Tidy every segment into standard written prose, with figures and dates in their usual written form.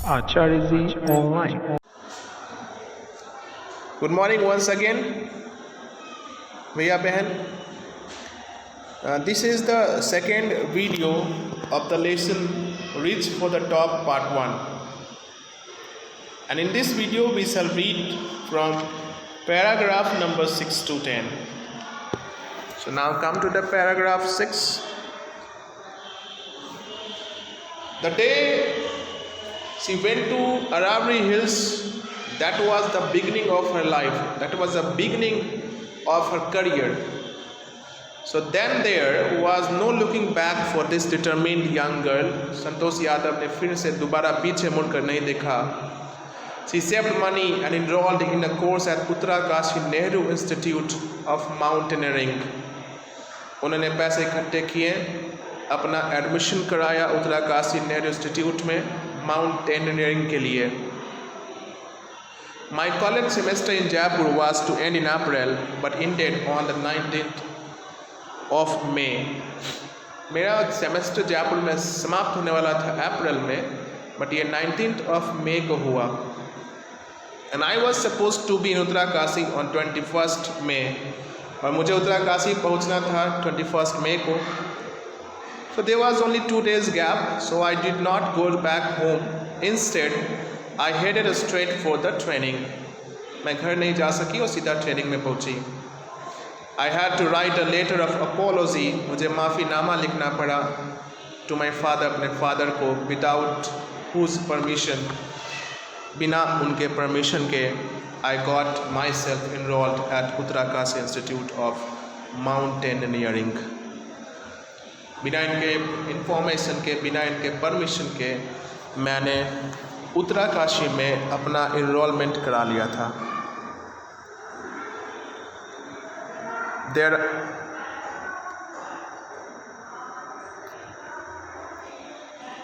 Acharya Online. Good morning once again, Bhaiya Behan. This is the second video of the lesson Reach for the Top Part 1. And in this video we shall read from paragraph number 6 to 10. So now come to the paragraph 6. The day she went to Aravalli Hills, that was the beginning of her life. That was the beginning of her career. So then there was no looking back for this determined young girl. संतोष यादव ने फिर से दोबारा पीछे मुड़कर नहीं देखा. She saved money and enrolled in a course at Uttarakanshi Nehru Institute of Mountaineering. उन्होंने पैसे इकट्ठे किए, अपना एडमिशन कराया उत्तराकाशी नेहरू इंस्टीट्यूट में माउंटेनियरिंग के लिए. My college semester in Jaipur was to end in April, but ended on the 19th of May. मेरा सेमेस्टर जयपुर में समाप्त होने वाला था अप्रैल में, बट ये 19th of May को हुआ. And I was supposed to be in Uttarkashi on 21st May. और मुझे उत्तराकाशी पहुंचना था 21st May को. So there was only 2 days gap, so I did not go back home. Instead, I headed straight for the training. मैं घर नहीं जा सकी और सीधा ट्रेनिंग में पहुंची. I had to write a letter of apology. मुझे माफ़ीनामा लिखना पड़ा to my father, अपने फादर को, without whose permission, बिना उनके परमिशन के I got myself enrolled at Uttarakanshi Institute of Mountaineering. बिना इनके इंफॉर्मेशन के, बिना इनके परमिशन के मैंने उत्तराकाशी में अपना इनरोलमेंट करा लिया था.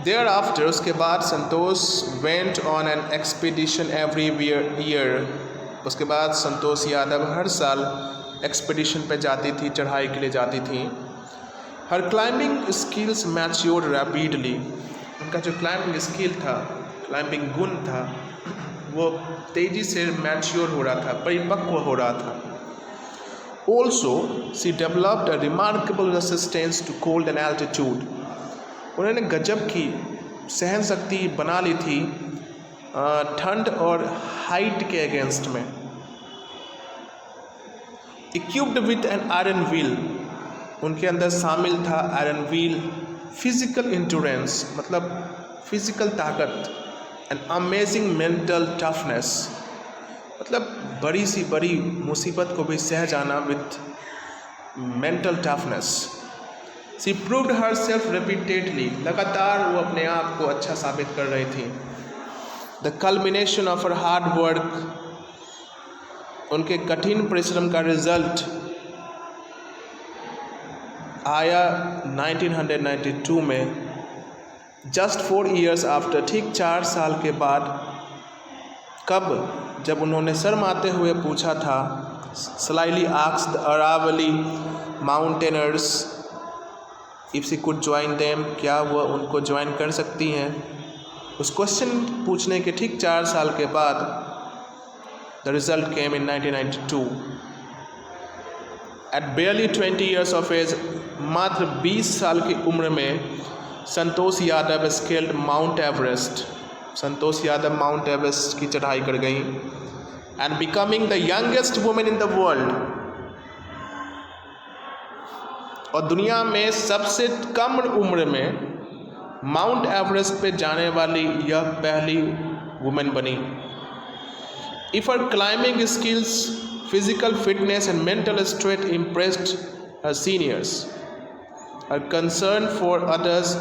Thereafter, उसके बाद संतोष went on an expedition every year. उसके बाद संतोष यादव हर साल एक्सपीडिशन पे जाती थी, चढ़ाई के लिए जाती थी. Her climbing skills matured rapidly. उनका जो क्लाइंबिंग स्किल था, क्लाइंबिंग गुण था, वो तेज़ी से मैच्योर हो रहा था, परिपक्व हो रहा था. Also, she developed a remarkable resistance to cold and altitude. उन्होंने गजब की सहन शक्ति बना ली थी ठंड और हाइट के अगेंस्ट में. Equipped with an iron will, उनके अंदर शामिल था आयरन व्हील. फिजिकल इंड्योरेंस मतलब फिजिकल ताकत. एंड अमेजिंग मेंटल टफनेस मतलब बड़ी सी बड़ी मुसीबत को भी सह जाना with mental toughness. She proved herself repeatedly, लगातार वो अपने आप को अच्छा साबित कर रही थी. The culmination of her hard work, उनके कठिन परिश्रम का रिजल्ट आया 1992 में, जस्ट 4 years आफ्टर, ठीक 4 साल के बाद. कब? जब उन्होंने शर्माते हुए पूछा था, slyly asked the Aravalli mountaineers if she could join them, क्या वह उनको ज्वाइन कर सकती हैं. उस क्वेश्चन पूछने के ठीक 4 साल के बाद the result came in 1992. At barely 20 years of age, मात्र 20 साल की उम्र में Santosh Yadav scaled mount Everest. Santosh Yadav mount Everest की चढ़ाई कर गई. And becoming the youngest women in the world, और दुनिया में सबसे कम उम्र में माउंट एवरेस्ट पे जाने वाली यह पहली वुमेन बनी. If her climbing skills, physical fitness and mental strength impressed her seniors. Her concern for others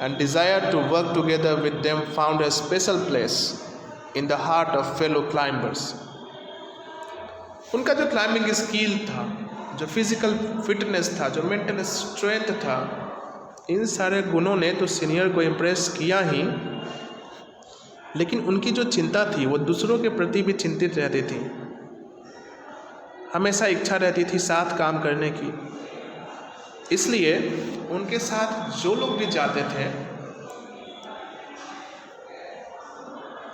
and desire to work together with them found a special place in the heart of fellow climbers. उनका जो climbing skill था, जो physical fitness था, जो mental strength था, इन सारे गुणों ने तो सीनियर को इम्प्रेस किया ही, लेकिन उनकी जो चिंता थी वो दूसरों के प्रति भी चिंतित रहती थी. हमेशा इच्छा रहती थी साथ काम करने की. इसलिए उनके साथ जो लोग भी जाते थे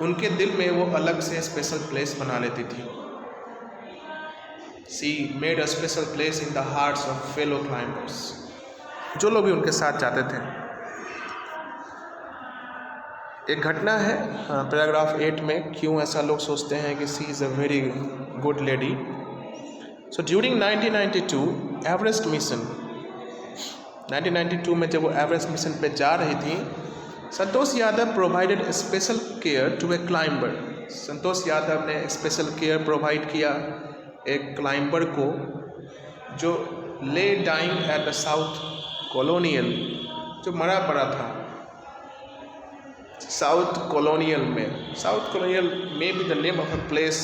उनके दिल में वो अलग से स्पेशल प्लेस बना लेती थी। She made a special place in the hearts of fellow climbers, जो लोग भी उनके साथ जाते थे। एक घटना है पैराग्राफ 8 में, क्यों ऐसा लोग सोचते हैं कि she is a very good lady. So during 1992 Everest mission, 1992 में जब वो एवरेस्ट मिशन पे जा रही थी, Santosh Yadav provided special care to a climber. Santosh Yadav ने स्पेशल केयर प्रोवाइड किया एक क्लाइंबर को जो lay dying at the south colonial, जो मरा पड़ा था साउथ कॉलोनियल में। South colonial may be the name of a place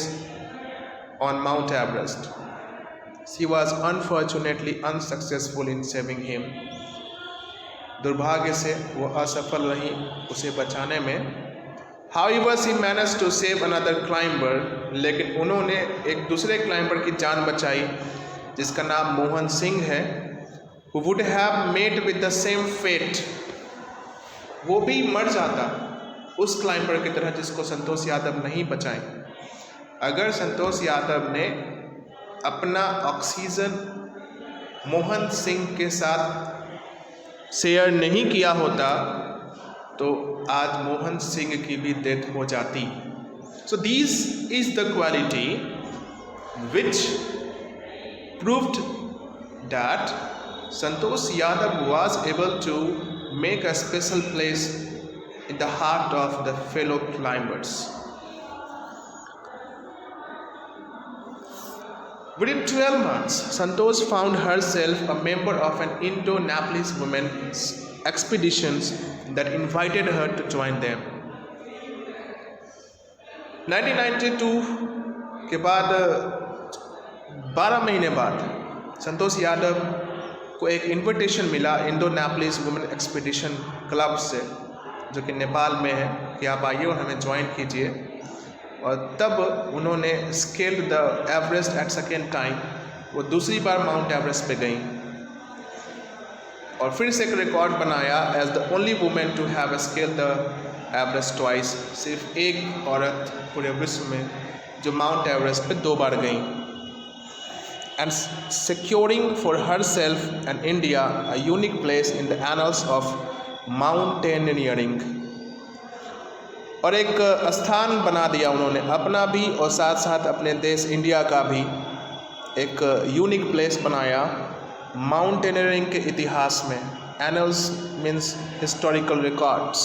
on Mount Everest. She was unfortunately unsuccessful in saving him. दुर्भाग्य से वो असफल रही उसे बचाने में। However, she managed to save another climber, लेकिन उन्होंने एक दूसरे क्लाइंबर की जान बचाई जिसका नाम मोहन सिंह है, who would have met with the same fate। वो भी मर जाता उस क्लाइंबर की तरह जिसको संतोष यादव नहीं बचाए। अगर संतोष यादव ने अपना ऑक्सीजन मोहन सिंह के साथ शेयर नहीं किया होता तो आज मोहन सिंह की भी डेथ हो जाती। So this is the quality which proved that Santosh Yadav was able to make a special place in the heart of the fellow climbers. Within 12 months, Santosh found herself a member of an Indo-Nepalese women's expeditions that invited her to join them. 1992 के बाद 12 महीने बाद संतोष यादव को एक invitation मिला Indo नेपलिस women expedition club से, जो कि नेपाल में है, कि आप आइए और हमें ज्वाइन कीजिए। और तब उन्होंने scaled the Everest at second time. वो दूसरी बार माउंट एवरेस्ट पे गई और फिर से एक रिकॉर्ड बनाया as the only women to have scaled the Everest twice. सिर्फ एक औरत पूरे विश्व में जो माउंट एवरेस्ट पे 2 बार गई। And securing for her self and India a unique place in the annuls of mountaineering. और एक स्थान बना दिया उन्होंने अपना भी और साथ साथ अपने देश इंडिया का भी एक यूनिक प्लेस बनाया माउंटेनियरिंग के इतिहास में। Annuls means historical records.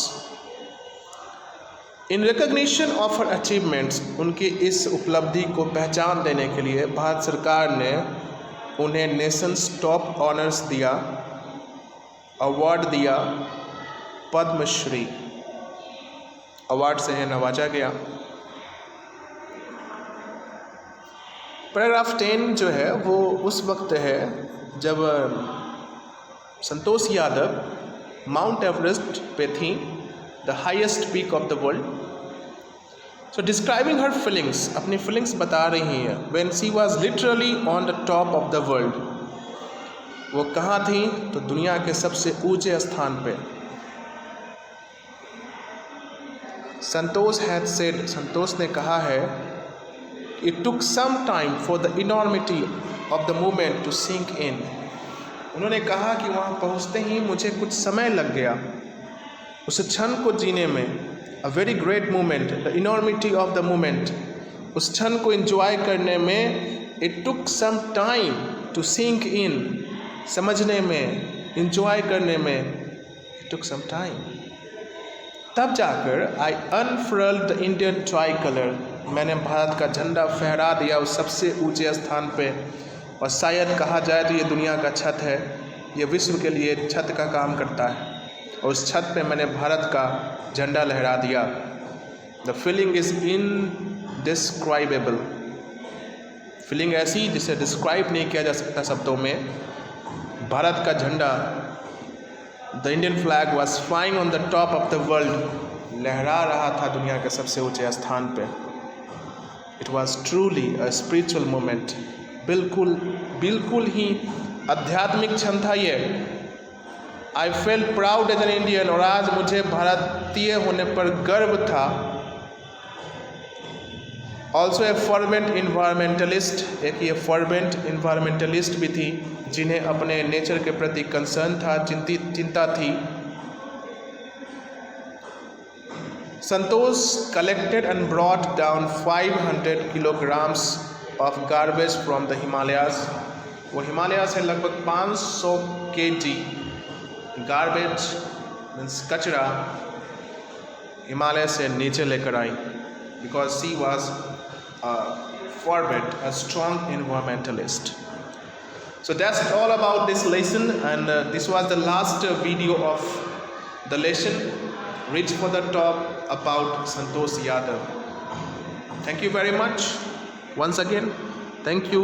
In recognition of her achievements, उनकी इस उपलब्धि को पहचान देने के लिए भारत सरकार ने उन्हें नेशंस टॉप ऑनर्स दिया, अवार्ड दिया, पद्मश्री अवार्ड से इन्हें नवाजा गया। पैराग्राफ 10 जो है वो उस वक्त है जब संतोष यादव माउंट एवरेस्ट पे थी, the highest peak of the world. So describing her feelings, अपनी फीलिंग्स बता रही हैं। When she was literally on the top of the world, वो कहाँ थी? तो दुनिया के सबसे ऊंचे स्थान पे। संतोष हैड सेड, संतोष ने कहा है, it took some time for the enormity of the movement to sink in. उन्होंने कहा कि वहाँ पहुँचते ही मुझे कुछ समय लग गया उस क्षण को जीने में। A very great movement, the enormity of the movement, उस क्षण को एंजॉय करने में। It took some time to sink in, समझने में, एंजॉय करने में इट टुक सम टाइम। तब जाकर I unfurled the Indian tricolour, मैंने भारत का झंडा फहरा दिया उस सबसे ऊंचे स्थान पे। और शायद कहा जाए तो ये दुनिया का छत है, ये विश्व के लिए छत का काम करता है। और उस छत पे मैंने भारत का झंडा लहरा दिया। The feeling is indescribable, feeling ऐसी जिसे डिस्क्राइब नहीं किया जा सकता शब्दों में। भारत का झंडा, the Indian flag was flying on the top of the world, लहरा रहा था दुनिया के सबसे ऊंचे स्थान पे। It was truly a spiritual moment, बिल्कुल ही आध्यात्मिक क्षण था ये। I felt proud as an Indian, और आज मुझे भारतीय होने पर गर्व था। ऑल्सो ए फर्वेंट इन्वायरमेंटलिस्ट, एक ये फर्वेंट इन्वायरमेंटलिस्ट भी थी जिन्हें अपने नेचर के प्रति कंसर्न था, चिंता थी। Santosh collected and brought down 500 kilograms of garbage from the Himalayas. वो हिमालय से लगभग 500 kg गार्बेज मीन्स कचरा हिमालय से नीचे लेकर आई, because she was fervent, a strong environmentalist. So that's all about this lesson, and this was the last video of the lesson, Reach for the Top, about Santosh Yadav. Thank you very much once again. Thank you.